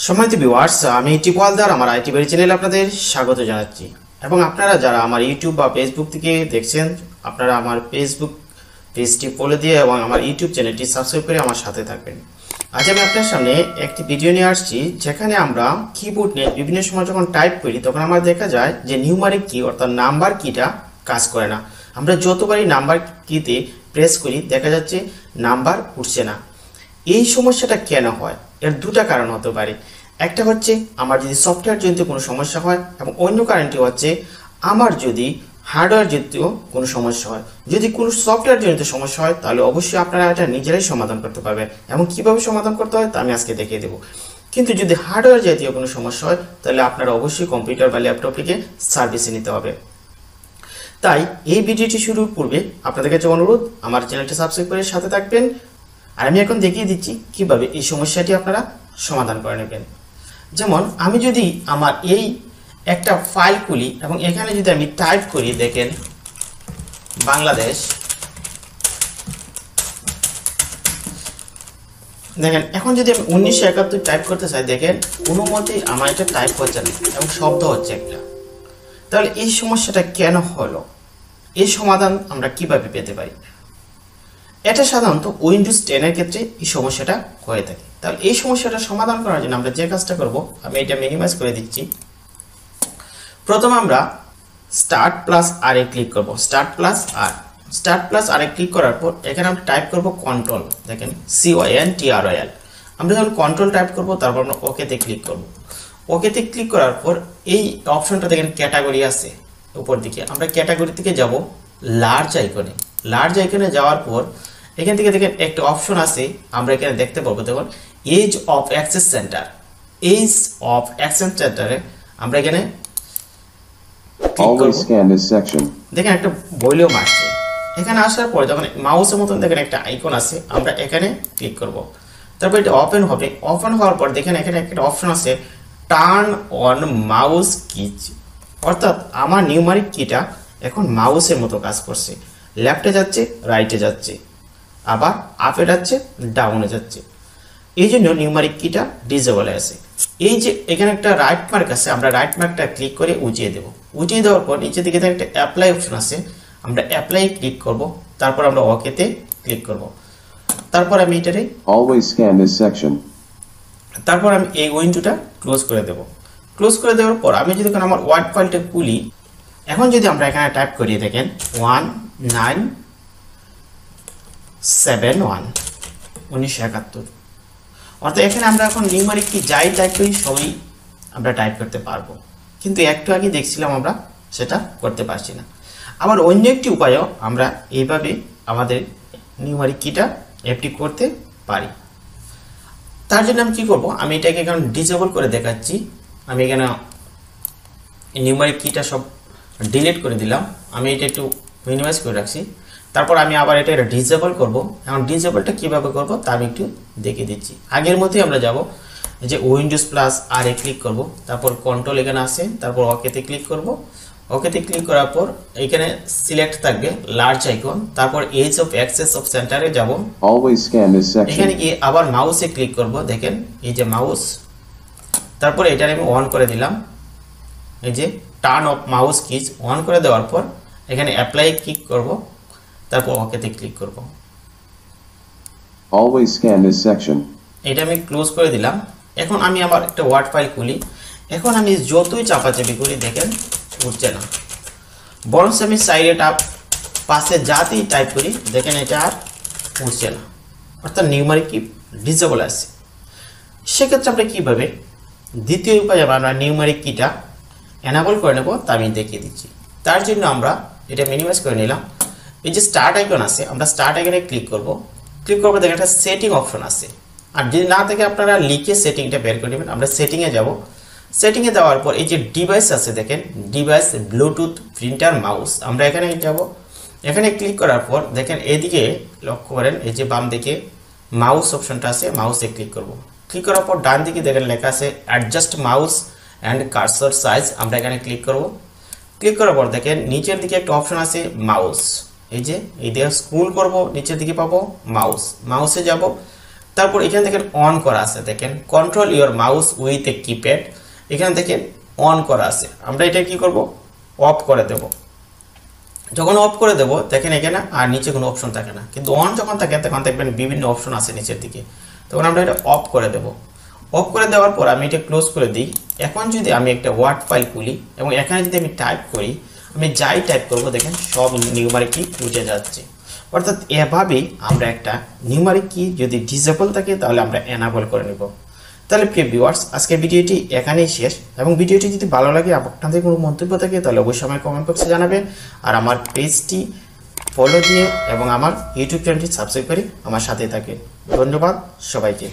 সম্মানিত ভিউয়ার্স, আমি টিপওয়ালদার আমার আইটি বাড়ি চ্যানেলে আপনাদের স্বাগত জানাচ্ছি। এবং আপনারা যারা আমার ইউটিউব বা ফেসবুক থেকে দেখছেন, আপনারা আমার ফেসবুক পেজটি ফলো দিয়ে এবং আমার ইউটিউব চ্যানেলটি সাবস্ক্রাইব করে আমার সাথে থাকবেন। আজ আমি আপনার সামনে একটি ভিডিও নিয়ে আসছি, যেখানে আমরা কিবোর্ড নিয়ে বিভিন্ন সময় যখন টাইপ করি তখন আমার দেখা যায় যে নিউমারিক কি অর্থাৎ নাম্বার কিটা কাজ করে না। আমরা যতবারই নাম্বার কিতে প্রেস করি দেখা যাচ্ছে নাম্বার উঠছে না। এই সমস্যাটা কেন হয়? এর দুটা কারণ হতে পারে। একটা হচ্ছে আমার যদি সফটওয়্যার জনিত কোনো সমস্যা হয়, এবং অন্য কারণটি হচ্ছে আমার যদি হার্ডওয়্যার জনিত কোনো সমস্যা হয়। যদি কোনো সফটওয়্যার জনিত সমস্যা হয় তাহলে অবশ্যই আপনারা এটা নিজেরাই সমাধান করতে পারবেন, এবং কিভাবে সমাধান করতে হয় তা আমি আজকে দেখিয়ে দেবো। কিন্তু যদি হার্ডওয়্যার জাতীয় কোনো সমস্যা হয় তাহলে আপনারা অবশ্যই কম্পিউটার বা ল্যাপটপটিকে সার্ভিসে নিতে হবে। তাই এই ভিডিওটি শুরুর পূর্বে আপনাদের কাছে অনুরোধ, আমার চ্যানেলটি সাবস্ক্রাইব করে সাথে থাকবেন। আর আমি এখন দেখিয়ে দিচ্ছি কিভাবে এই সমস্যাটি আপনারা সমাধান করে নেবেন। যেমন আমি যদি আমার এই একটা ফাইল খুলি এবং এখানে যদি আমি টাইপ করি, দেখেন বাংলাদেশ, দেখেন এখন যদি আমি 1971 টাইপ করতে চাই, দেখেন কোনো মতেই আমার এটা টাইপ হচ্ছে না এবং শব্দ হচ্ছে একটা। তাহলে এই সমস্যাটা কেন হলো? এই সমাধান আমরা কিভাবে পেতে পারি? এটা সাধারণত উইন্ডোজ 10 এর ক্ষেত্রে এই সমস্যাটা হয়ে থাকে। তাহলে এই সমস্যাটা সমাধান করার জন্য আমরা যে কাজটা করব, আমি এটা মিনিমাইজ করে দিচ্ছি। প্রথমে আমরা স্টার্ট প্লাস আর এ ক্লিক করব। স্টার্ট প্লাস আর এ ক্লিক করার পর এখানে আমরা টাইপ করব কন্ট্রোল, দেখেন CONTROL। আমরা যখন কন্ট্রোল টাইপ করব তারপর আমরা ওকেতে ক্লিক করব। ওকেতে ক্লিক করার পর এই অপশনটা দেখেন ক্যাটাগরি আছে উপর দিকে, আমরা ক্যাটাগরি থেকে যাব লার্জ আইকনে। লার্জ আইকনে যাওয়ার পর এখান থেকে দেখেন একটা অপশন আছে, আমরা এখানে দেখতে পাবো, দেখুন edge of access centre. Edge of access সেন্টারে আমরা এখানে দেখেন একটা ভলিউম আসছে। এখানে আসার পরে যখন মাউসের মতন দেখেন একটা আইকন আছে, আমরা এখানে ক্লিক করব। তারপর এটা ওপেন হবে। ওপেন হওয়ার পর দেখেন এখানে একটা অপশন আছে টার্ন অন মাউস কিজ, অর্থাৎ আমার নিউমারিক কিটা এখন মাউসের মতো কাজ করছে। লেফটে যাচ্ছে, রাইটে যাচ্ছে, আবার আপে যাচ্ছে, ডাউনে যাচ্ছে। এই জন্য নিউমারিক কিটা ডিসেবল আছে। এই যে এখানে একটা রাইট মার্ক আছে, আমরা রাইট মার্কটা ক্লিক করে উঠিয়ে দেব। উঠিয়ে দেওয়ার পর নিচে দিকে একটা অ্যাপ্লাই অপশন আছে, আমরা অ্যাপ্লাই ক্লিক করব। তারপর আমরা ওকেতে ক্লিক করব। তারপর আমি এটারে অলওয়েজ স্ক্যান দিস সেকশন। তারপর আমি এই উইন্ডোটা ক্লোজ করে দেব। ক্লোজ করে দেওয়ার পর আমি যদি আমার ওয়ার্ড ফাইলটা খুলি, এখন যদি আমরা এখানে টাইপ করি, দেখেন 1971 1971, অর্থাৎ এখানে আমরা এখন নিউমারিক কি যাই টাইপ করি সবই আমরা টাইপ করতে পারবো। কিন্তু একটু আগে দেখছিলাম আমরা সেটা করতে পারছি না। আবার অন্য একটি উপায়ও আমরা এইভাবে আমাদের নিউমারিক কিটা অ্যাক্টিভ করতে পারি। তার জন্য আমি কি করব, আমি এটাকে এখন ডিসেবল করে দেখাচ্ছি। আমি এখানে নিউমারিক কিটা সব ডিলিট করে দিলাম। আমি এটা একটু মিনিমাইজ করে রাখছি। তারপর আমি আবার এটা ডিসেবল করব। এখন ডিসেবলটা কিভাবে করব তা আমি একটু দেখিয়ে দিচ্ছি। আগের মতোই আমরা যাব, যে উইন্ডোজ প্লাস আর এ ক্লিক করব, তারপর কন্ট্রোল এখানে আছে, তারপর ওকেতে ক্লিক করব। ওকেতে ক্লিক করার পর এখানে সিলেক্ট থাকবে লার্জ আইকন, তারপর এজ অফ অ্যাক্সেস অফ সেন্টারে যাব। Always scan this section. এখানে গিয়ে আবার মাউসে ক্লিক করব, দেখেন এই যে মাউস, তারপর এটা আমি অন করে দিলাম। এই যে turn off mouse keys on করে দেওয়ার পর এখানে অ্যাপ্লাই ক্লিক করব, তারপর ওকেতে ক্লিক করব। Always scan this section. এটা আমি ক্লোজ করে দিলাম। এখন আমি আবার একটা ওয়ার্ড ফাইল খুলি। এখন আমি যতই চাপাচাপি করি দেখেন উঠছে না, বরং আমি সাইডে পাশে যাতেই টাইপ করি দেখেন এটা আর উঠছে না, অর্থাৎ নিউমারিক কি ডিসেবল আছে। সেক্ষেত্রে আমরা কীভাবে দ্বিতীয় উপায় আমরা নিউমারিক কিটা এনাবল করে নেব তা আমি দেখিয়ে দিচ্ছি। তার জন্য আমরা এটা মিনিমাইজ করে নিলাম। এই যে স্টার্ট আইকন আছে, আমরা স্টার্ট আইকনে ক্লিক করব। ক্লিক করবো, দেখেন একটা সেটিং অপশন আছে। আর যদি না থাকে আপনারা লিখে সেটিংটা বের করে নেবেন। আমরা সেটিংয়ে যাব। সেটিংয়ে যাওয়ার পর এই যে ডিভাইস আছে, দেখেন ডিভাইস, ব্লুটুথ, প্রিন্টার, মাউস, আমরা এখানে যাব। এখানে ক্লিক করার পর দেখেন এদিকে লক্ষ্য করেন, এই যে বাম দিকে মাউস অপশনটা আছে, মাউসে ক্লিক করব। ক্লিক করার পর ডান দিকে দেখেন লেখা আছে adjust mouse and cursor size, আমরা এখানে ক্লিক করব। ক্লিক করার পর দেখেন নিচের দিকে একটা অপশন আছে মাউস, এই যে এই দিয়ে স্ক্রল করব, নিচের দিকে পাবো মাউস। মাউসে যাব, তারপর এখানে দেখেন অন করা আছে, দেখেন control your mouse with a keypad, এখানে দেখেন অন করা আছে। আমরা এটা কি করব, অফ করে দেব। যখন অফ করে দেব দেখেন এখানে আর নিচে কোনো অপশন থাকে না, কিন্তু অন যখন থাকে তখন দেখবেন বিভিন্ন অপশন আছে নিচের দিকে, তখন আমরা এটা অফ করে দেব। অফ করে দেওয়ার পর আমি এটা ক্লোজ করে দিই। এখন যদি আমি একটা ওয়ার্ড ফাইল খুলি এবং এখানে যদি আমি টাইপ করি, আমি যাই টাইপ করব দেখেন সব নিউমারিক কি উঠে যাচ্ছে। অর্থাৎ এভাবেই আমরা একটা নিউমারিক কি যদি ডিসেবল থাকে তাহলে আমরা এনাবল করে নেব। তাহলে প্রিয় ভিউয়ার্স, আজকের ভিডিওটি এখানেই শেষ, এবং ভিডিওটি যদি ভালো লাগে আপনাদের কোনো মন্তব্য থাকে তাহলে অবশ্যই আমার কমেন্ট বক্সে জানাবেন। আর আমার পেজটি ফলো দিয়ে এবং আমার ইউটিউব চ্যানেলটি সাবস্ক্রাইব করে আমার সাথে থাকেন। ধন্যবাদ সবাইকে।